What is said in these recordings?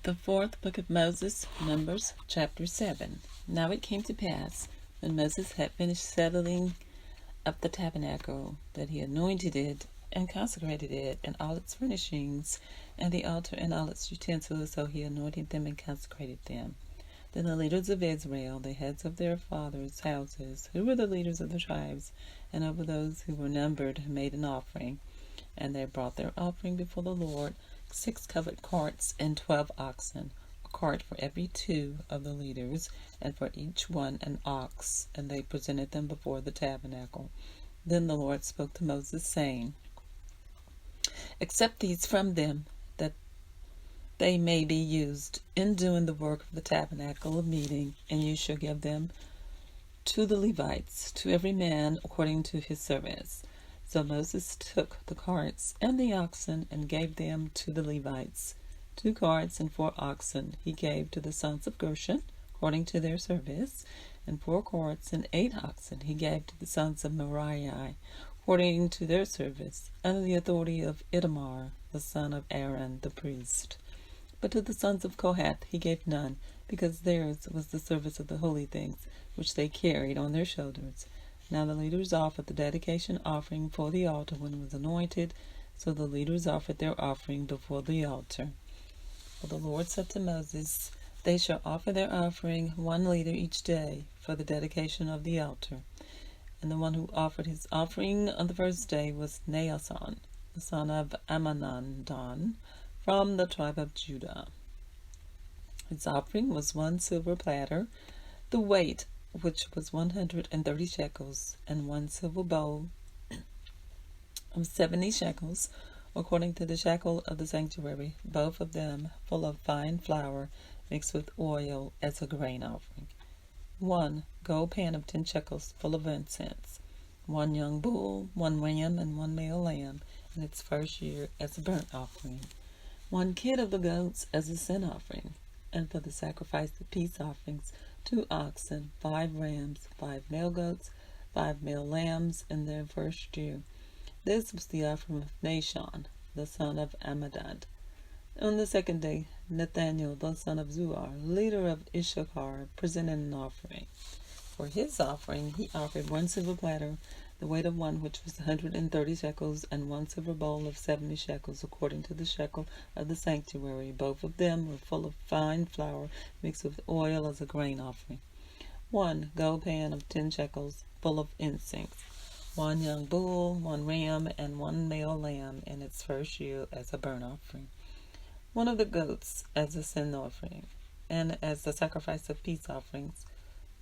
The fourth book of Moses, Numbers, chapter 7. Now it came to pass, when Moses had finished settling up the tabernacle, that he anointed it, and consecrated it, and all its furnishings, and the altar and all its utensils, so he anointed them and consecrated them. Then the leaders of Israel, the heads of their fathers' houses, who were the leaders of the tribes, and over those who were numbered, made an offering. And they brought their offering before the Lord, 6 covered carts and 12 oxen, a cart for every 2 of the leaders, and for each one an ox, and they presented them before the tabernacle. Then the Lord spoke to Moses, saying, Accept these from them, that they may be used in doing the work of the tabernacle of meeting, and you shall give them to the Levites, to every man according to his service. So Moses took the carts and the oxen and gave them to the Levites. 2 carts and 4 oxen he gave to the sons of Gershon, according to their service, and 4 carts and 8 oxen he gave to the sons of Merari, according to their service, under the authority of Ithamar, the son of Aaron the priest. But to the sons of Kohath he gave none, because theirs was the service of the holy things, which they carried on their shoulders. Now the leaders offered the dedication offering for the altar when it was anointed, so the leaders offered their offering before the altar. For the Lord said to Moses, They shall offer their offering 1 leader each day for the dedication of the altar. And the one who offered his offering on the first day was Naasson, the son of Amminadab, from the tribe of Judah. His offering was 1 silver platter, the weight which was 130 shekels, and 1 silver bowl of 70 shekels, according to the shekel of the sanctuary, both of them full of fine flour mixed with oil as a grain offering. 1 gold pan of 10 shekels full of incense, 1 young bull, 1 ram, and 1 male lamb in its first year as a burnt offering, 1 kid of the goats as a sin offering, and for the sacrifice of peace offerings, 2 oxen, 5 rams, 5 male goats, 5 male lambs in their first year. This was the offering of Nahshon, the son of Amminadab. On the second day, Nathaniel, the son of Zuar, leader of Issachar, presented an offering. For his offering he offered 1 silver platter, the weight of one which was 130 shekels, and 1 silver bowl of 70 shekels, according to the shekel of the sanctuary. Both of them were full of fine flour mixed with oil as a grain offering. 1 gold pan of 10 shekels, full of incense. 1 young bull, 1 ram, and 1 male lamb in its first year as a burnt offering. 1 of the goats as a sin offering, and as the sacrifice of peace offerings.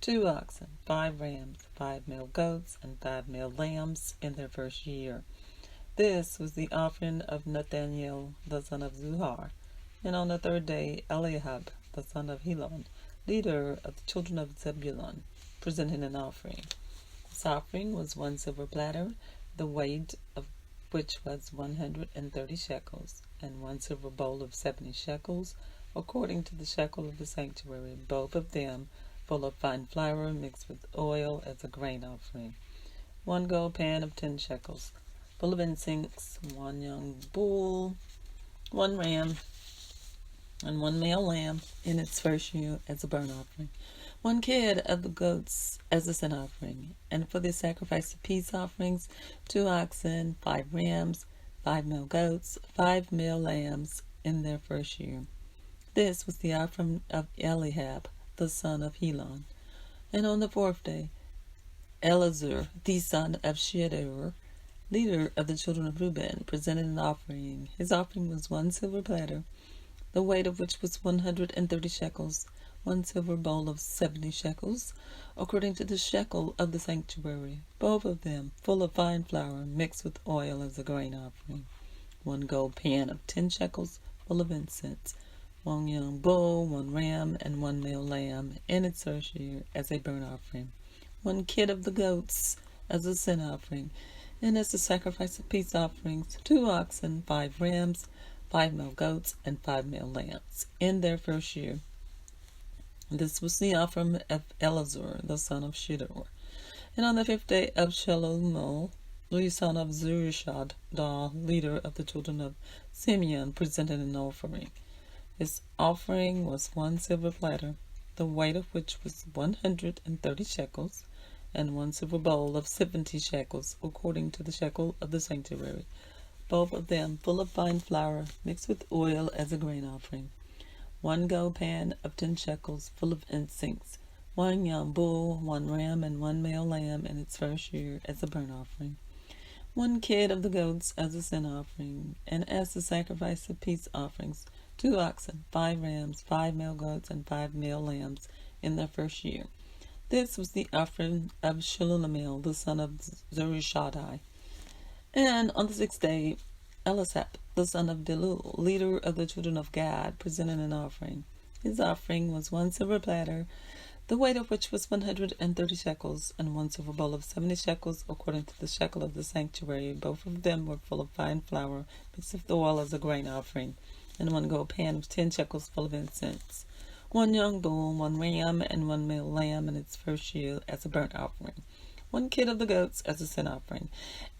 2 oxen, 5 rams, 5 male goats, and 5 male lambs in their first year. This was the offering of Nathaniel, the son of Zuar. And on the third day, Eliab, the son of Helon, leader of the children of Zebulun, presented an offering. This offering was 1 silver platter, the weight of which was 130 shekels, and 1 silver bowl of 70 shekels, according to the shekel of the sanctuary, both of them full of fine flour mixed with oil as a grain offering. 1 gold pan of 10 shekels, full of incense, 1 young bull, 1 ram, and 1 male lamb in its first year as a burnt offering. 1 kid of the goats as a sin offering. And for the sacrifice of peace offerings, 2 oxen, 5 rams, 5 male goats, 5 male lambs in their first year. This was the offering of Eliab, the son of Helon. And on the 4th day, Eleazar, the son of Shedeur, leader of the children of Reuben, presented an offering. His offering was 1 silver platter, the weight of which was 130 shekels, 1 silver bowl of 70 shekels, according to the shekel of the sanctuary, both of them full of fine flour mixed with oil as a grain offering. 1 gold pan of 10 shekels, full of incense. 1 young bull, 1 ram, and 1 male lamb in its first year as a burnt offering. 1 kid of the goats as a sin offering, and as a sacrifice of peace offerings, 2 oxen, 5 rams, 5 male goats, and 5 male lambs in their first year. This was the offering of Eleazar, the son of Shedeur. And on the 5th day of Shelomo, the son of Zurishad, the leader of the children of Simeon, presented an offering. His offering was 1 silver platter, the weight of which was 130 shekels, and 1 silver bowl of 70 shekels, according to the shekel of the sanctuary, both of them full of fine flour mixed with oil as a grain offering. 1 pan of 10 shekels, full of incense, 1 young bull, 1 ram, and 1 male lamb in its first year as a burnt offering. 1 kid of the goats as a sin offering, and as the sacrifice of peace offerings, 2 oxen, 5 rams, 5 male goats, and 5 male lambs in their first year. This was the offering of Shulamel, the son of Zurishaddai. And on the 6th day, Elisab, the son of Delul, leader of the children of Gad, presented an offering. His offering was 1 silver platter, the weight of which was 130 shekels, and 1 silver bowl of 70 shekels, according to the shekel of the sanctuary. Both of them were full of fine flour, mixed with oil as a grain offering, and 1 pan of 10 shekels, full of incense. 1 young bull, 1 ram, and 1 male lamb in its first year as a burnt offering. 1 kid of the goats as a sin offering,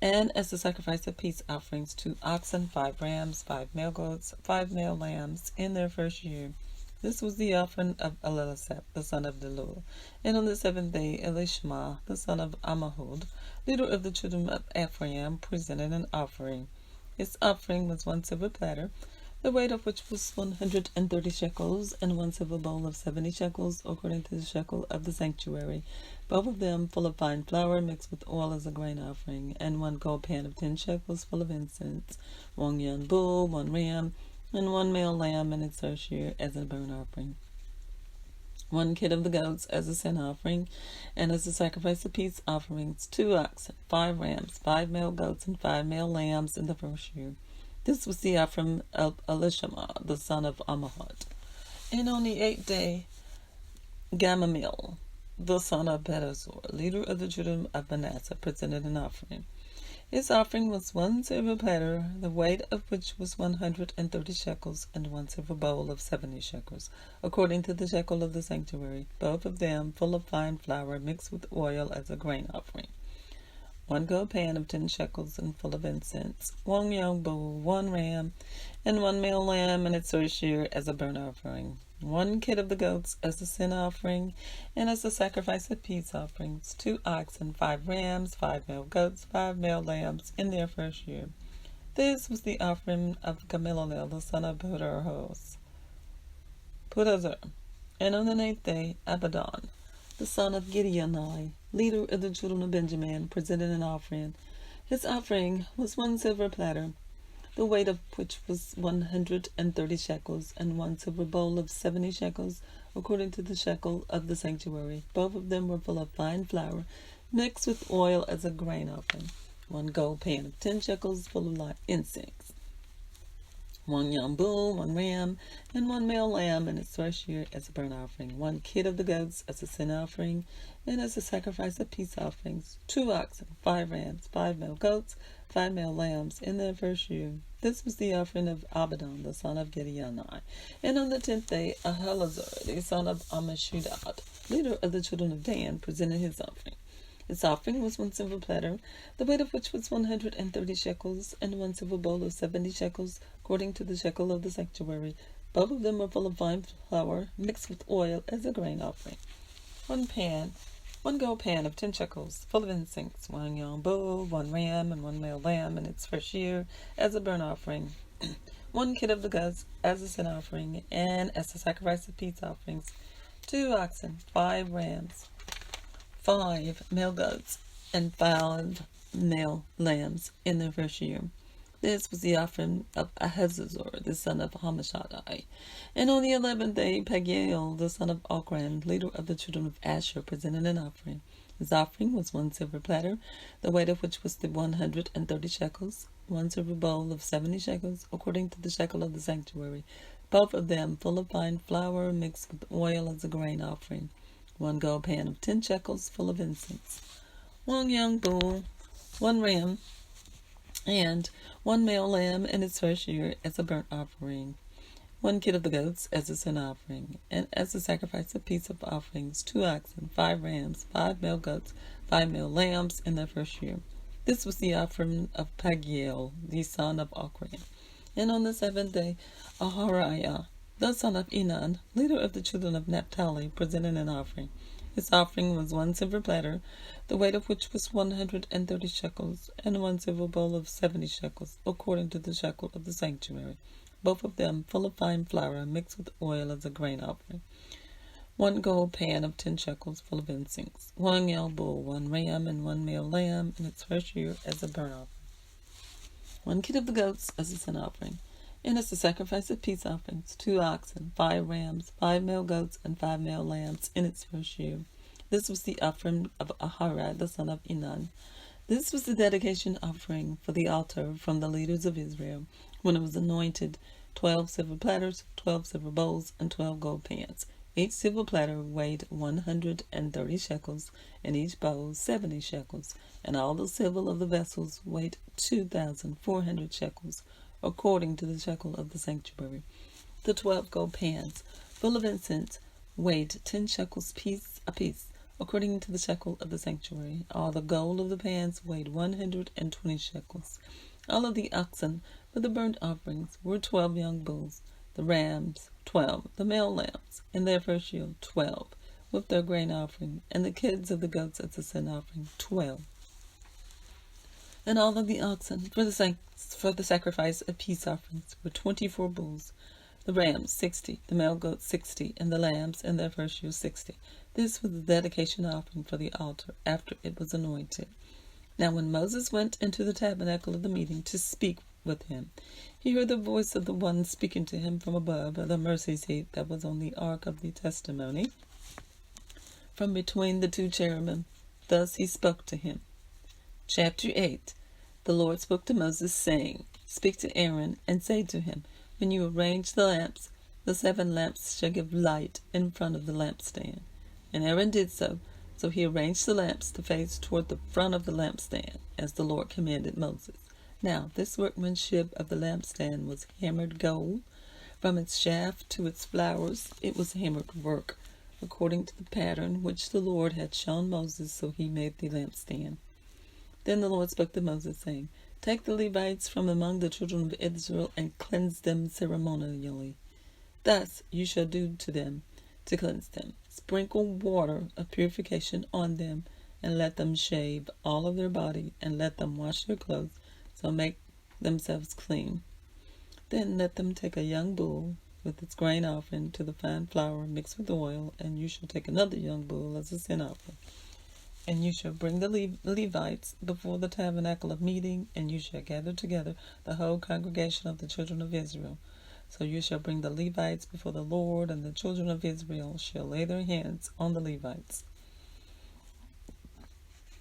and as the sacrifice of peace offerings, 2 oxen, 5 rams, 5 male goats, 5 male lambs in their first year. This was the offering of Elisab, the son of Delul. And on the 7th day, Elishma, the son of Ammihud, leader of the children of Ephraim, presented an offering. His offering was 1 silver platter, the weight of which was 130 shekels, and 1 silver bowl of 70 shekels, according to the shekel of the sanctuary, both of them full of fine flour mixed with oil as a grain offering, and 1 pan of 10 shekels, full of incense, 1 young bull, 1 ram, and 1 male lamb in its first year as a burnt offering. 1 kid of the goats as a sin offering, and as a sacrifice of peace offerings, 2 oxen, 5 rams, 5 male goats, and 5 male lambs in the first year. This was the offering of Elishama, the son of Ammihud. And on the 8th day, Gamaliel, the son of Pedazur, leader of the children of Manasseh, presented an offering. His offering was 1 silver platter, the weight of which was 130 shekels, and 1 silver bowl of 70 shekels, according to the shekel of the sanctuary, both of them full of fine flour mixed with oil as a grain offering. 1 pan of 10 shekels and full of incense, 1 young bull, 1 ram, and 1 male lamb in its first year as a burnt offering. 1 kid of the goats as a sin offering, and as a sacrifice of peace offerings, 2 oxen, 5 rams, 5 male goats, 5 male lambs in their first year. This was the offering of Gamaliel, the son of Pedazur. And on the 9th day, Abidan, the son of Gideoni, leader of the children of Benjamin, presented an offering. His offering was 1 silver platter, the weight of which was 130 shekels, and 1 silver bowl of 70 shekels, according to the shekel of the sanctuary. Both of them were full of fine flour, mixed with oil as a grain offering. 1 pan of 10 shekels, full of incense. 1 young bull, 1 ram, and 1 male lamb in its first year as a burnt offering. 1 kid of the goats as a sin offering, and as a sacrifice of peace offerings, 2 oxen, 5 rams, 5 male goats, 5 male lambs in their first year. This was the offering of Abidan, the son of Gideoni. And on the 10th day, Ahiezer, the son of Ammishaddai, leader of the children of Dan, presented his offering. His offering was 1 silver platter, the weight of which was 130 shekels, and 1 silver bowl of 70 shekels, according to the shekel of the sanctuary. Both of them were full of fine flour, mixed with oil as a grain offering. 1 gold pan of 10 shekels, full of incense, 1 young bull, 1 ram, and 1 male lamb in its first year as a burnt offering. 1 kid of the goats as a sin offering, and as a sacrifice of peace offerings, 2 oxen, 5 rams, 5 male goats, and 5 male lambs in their first year. This was the offering of Ahiezer, the son of Ammishaddai. And on the 11th day, Pagiel, the son of Ochran, leader of the children of Asher, presented an offering. His offering was 1 silver platter, the weight of which was 130 shekels, 1 silver bowl of 70 shekels, according to the shekel of the sanctuary, both of them full of fine flour mixed with oil as a grain offering. 1 gold pan of 10 shekels, full of incense. 1 young bull, 1 ram, and 1 male lamb in its first year as a burnt offering. 1 kid of the goats as a sin offering, and as a sacrifice of peace of offerings, 2 oxen, 5 rams, 5 male goats, 5 male lambs in their first year. This was the offering of Pagiel, the son of Ochran. And on the 7th day, Ahariah, the son of Enan, leader of the children of Naphtali, presented an offering. His offering was 1 silver platter, the weight of which was 130 shekels, and 1 silver bowl of 70 shekels, according to the shekel of the sanctuary, both of them full of fine flour mixed with oil as a grain offering. 1 gold pan of 10 shekels full of incense, 1 young bull, 1 ram, and 1 male lamb in its first year as a burnt offering, 1 kid of the goats as a sin offering, and as a sacrifice of peace offerings, 2 oxen, 5 rams, 5 male goats, and 5 male lambs in its first year. This was the offering of Aharai, the son of Enan. This was the dedication offering for the altar from the leaders of Israel, when it was anointed: 12 silver platters, 12 silver bowls, and 12 gold pans. Each silver platter weighed 130 shekels, and each bowl 70 shekels, and all the silver of the vessels weighed 2,400 shekels, according to the shekel of the sanctuary. The 12 gold pans, full of incense, weighed 10 shekels apiece, according to the shekel of the sanctuary. All the gold of the pans weighed 120 shekels. All of the oxen for the burnt offerings were 12 young bulls, the rams 12, the male lambs in their first year 12, with their grain offering, and the kids of the goats as a sin offering 12. And all of the oxen for the sacrifice of peace offerings were 24 bulls, the rams 60, the male goats 60, and the lambs in their first year 60. This was the dedication offering for the altar after it was anointed. Now when Moses went into the tabernacle of the meeting to speak with him, he heard the voice of the one speaking to him from above the mercy seat that was on the ark of the testimony, from between the 2 cherubim. Thus he spoke to him. Chapter 8. The Lord spoke to Moses, saying, Speak to Aaron, and say to him, When you arrange the lamps, the 7 lamps shall give light in front of the lampstand. And Aaron did so. So he arranged the lamps to face toward the front of the lampstand, as the Lord commanded Moses. Now this workmanship of the lampstand was hammered gold. From its shaft to its flowers it was hammered work, according to the pattern which the Lord had shown Moses, so he made the lampstand. Then the Lord spoke to Moses, saying, Take the Levites from among the children of Israel, and cleanse them ceremonially. Thus you shall do to them, to cleanse them. Sprinkle water of purification on them, and let them shave all of their body, and let them wash their clothes, so make themselves clean. Then let them take a young bull with its grain offering to the fine flour mixed with oil, and you shall take another young bull as a sin offering. And you shall bring the Levites before the tabernacle of meeting, and you shall gather together the whole congregation of the children of Israel. So you shall bring the Levites before the Lord, and the children of Israel shall lay their hands on the Levites.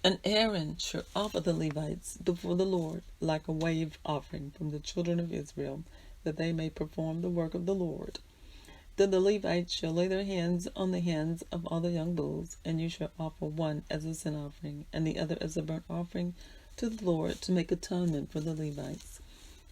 And Aaron shall offer the Levites before the Lord like a wave offering from the children of Israel, that they may perform the work of the Lord. Then the Levites shall lay their hands on the hands of all the young bulls, and you shall offer one as a sin offering, and the other as a burnt offering to the Lord, to make atonement for the Levites.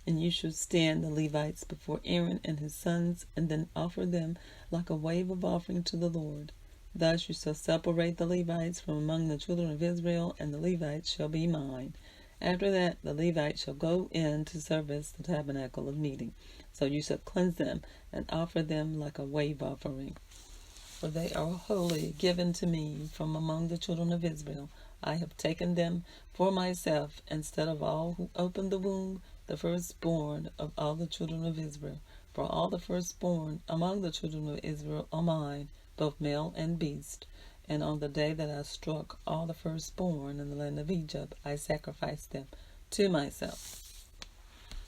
And you shall stand the Levites before Aaron and his sons, and then offer them like a wave of offering to the Lord. Thus you shall separate the Levites from among the children of Israel, and the Levites shall be mine. After that the Levites shall go in to service the tabernacle of meeting. So you shall cleanse them, and offer them like a wave offering. For they are wholly given to me from among the children of Israel. I have taken them for myself, instead of all who opened the womb, the firstborn of all the children of Israel. For all the firstborn among the children of Israel are mine, both male and beast. And on the day that I struck all the firstborn in the land of Egypt, I sacrificed them to myself.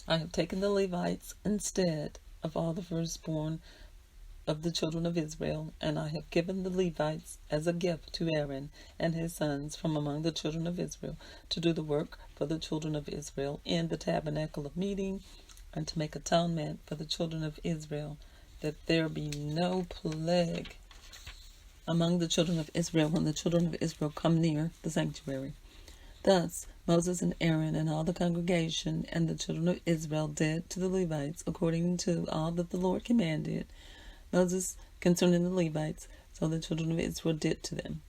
I have taken the Levites instead of all the firstborn of the children of Israel, and I have given the Levites as a gift to Aaron and his sons from among the children of Israel, to do the work for the children of Israel in the tabernacle of meeting, and to make atonement for the children of Israel, that there be no plague among the children of Israel when the children of Israel come near the sanctuary. Thus Moses and Aaron and all the congregation and the children of Israel did to the Levites according to all that the Lord commanded Moses concerning the Levites, so the children of Israel did to them.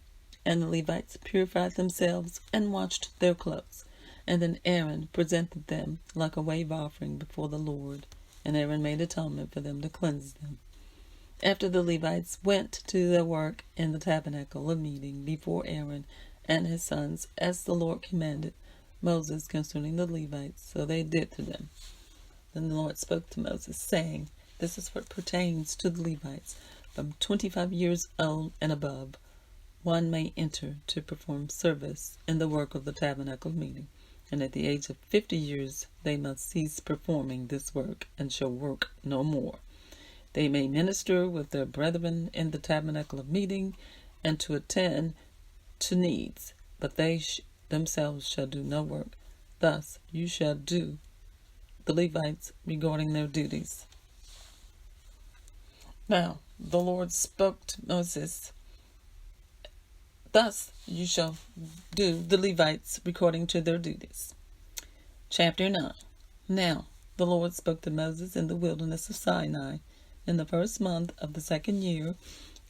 And the Levites purified themselves and washed their clothes. And then Aaron presented them like a wave offering before the Lord. And Aaron made atonement for them to cleanse them. After the Levites went to their work in the tabernacle of meeting before Aaron and his sons, as the Lord commanded Moses concerning the Levites, so they did to them. Then the Lord spoke to Moses, saying, This is what pertains to the Levites. From 25 years old and above, one may enter to perform service in the work of the tabernacle of meeting. And at the age of 50 years they must cease performing this work, and shall work no more. They may minister with their brethren in the tabernacle of meeting, and to attend to needs, but they themselves shall do no work. Thus you shall do the Levites regarding their duties. Now the Lord spoke to Moses, Thus you shall do the Levites according to their duties. Chapter 9. Now the Lord spoke to Moses in the wilderness of Sinai in the first month of the second year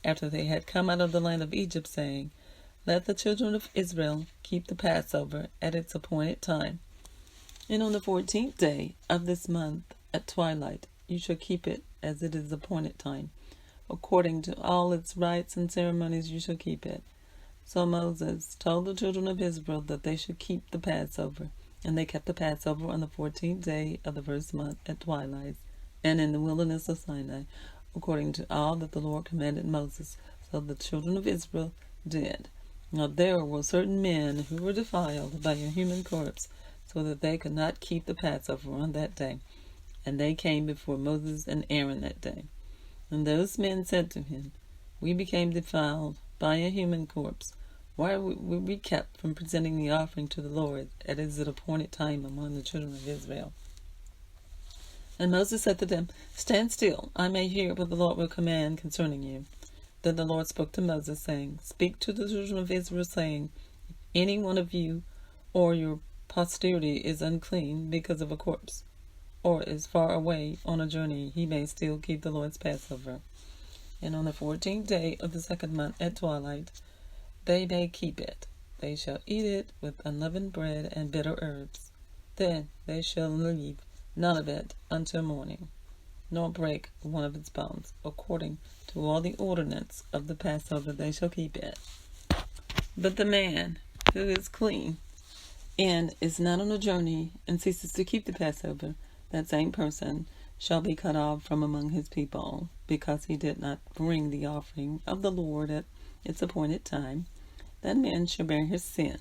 after they had come out of the land of Egypt, saying, Let the children of Israel keep the Passover at its appointed time. And on the 14th day of this month at twilight you shall keep it as it is appointed time. According to all its rites and ceremonies you shall keep it. So Moses told the children of Israel that they should keep the Passover. And they kept the Passover on the 14th day of the first month at twilight, and in the wilderness of Sinai, according to all that the Lord commanded Moses. So the children of Israel did. Now there were certain men who were defiled by a human corpse, so that they could not keep the Passover on that day. And they came before Moses and Aaron that day. And those men said to him, We became defiled by a human corpse. Why were we kept from presenting the offering to the Lord at his appointed time among the children of Israel? And Moses said to them, Stand still, I may hear what the Lord will command concerning you. Then the Lord spoke to Moses, saying, Speak to the children of Israel, saying, If any one of you or your posterity is unclean because of a corpse, or is far away on a journey, he may still keep the Lord's Passover. And on the 14th day of the second month at twilight, they may keep it. They shall eat it with unleavened bread and bitter herbs. Then they shall leave none of it until morning, nor break one of its bones. According to all the ordinance of the Passover they shall keep it. But the man who is clean and is not on a journey and ceases to keep the Passover, that same person shall be cut off from among his people, because he did not bring the offering of the Lord at its appointed time. That man shall bear his sin.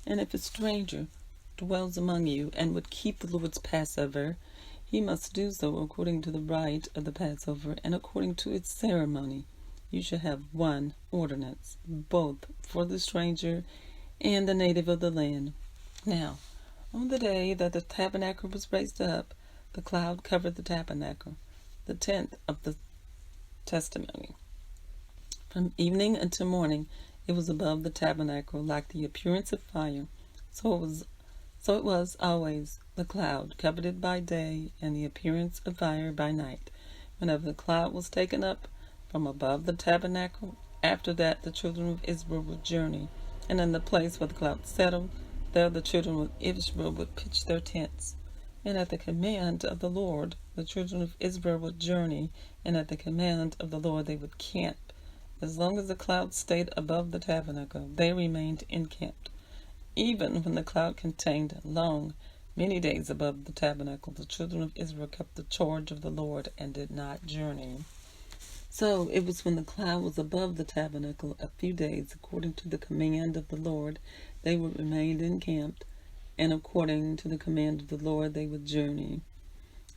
And if a stranger dwells among you and would keep the Lord's Passover, he must do so according to the rite of the Passover and according to its ceremony. You shall have one ordinance, both for the stranger and the native of the land. Now, on the day that the tabernacle was raised up, the cloud covered the tabernacle, the tent of the testimony. From evening until morning it was above the tabernacle like the appearance of fire. So it was always. The cloud covered it by day, and the appearance of fire by night. Whenever the cloud was taken up from above the tabernacle, after that the children of Israel would journey, and in the place where the cloud settled, there the children of Israel would pitch their tents. And at the command of the Lord the children of Israel would journey, and at the command of the Lord they would camp. As long as the cloud stayed above the tabernacle, they remained encamped. Even when the cloud continued many days above the tabernacle, the children of Israel kept the charge of the Lord and did not journey. So it was when the cloud was above the tabernacle a few days, according to the command of the Lord, they would remain encamped, and according to the command of the Lord they would journey.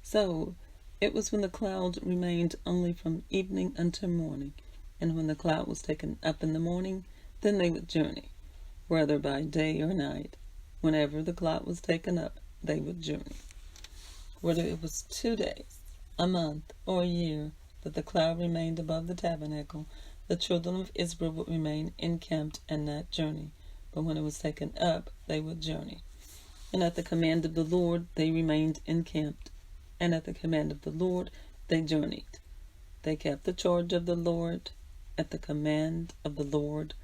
So it was when the cloud remained only from evening until morning, and when the cloud was taken up in the morning, then they would journey, whether by day or night. Whenever the cloud was taken up, they would journey. Whether it was 2 days, a month, or a year that the cloud remained above the tabernacle, the children of Israel would remain encamped and not journey. But when it was taken up, they would journey. And at the command of the Lord they remained encamped, and at the command of the Lord they journeyed. They kept the charge of the Lord at the command of the Lord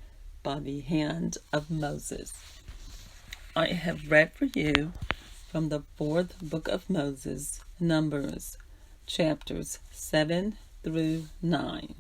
by the hand of Moses. I have read for you from the 4th book of Moses, Numbers, chapters 7 through 9.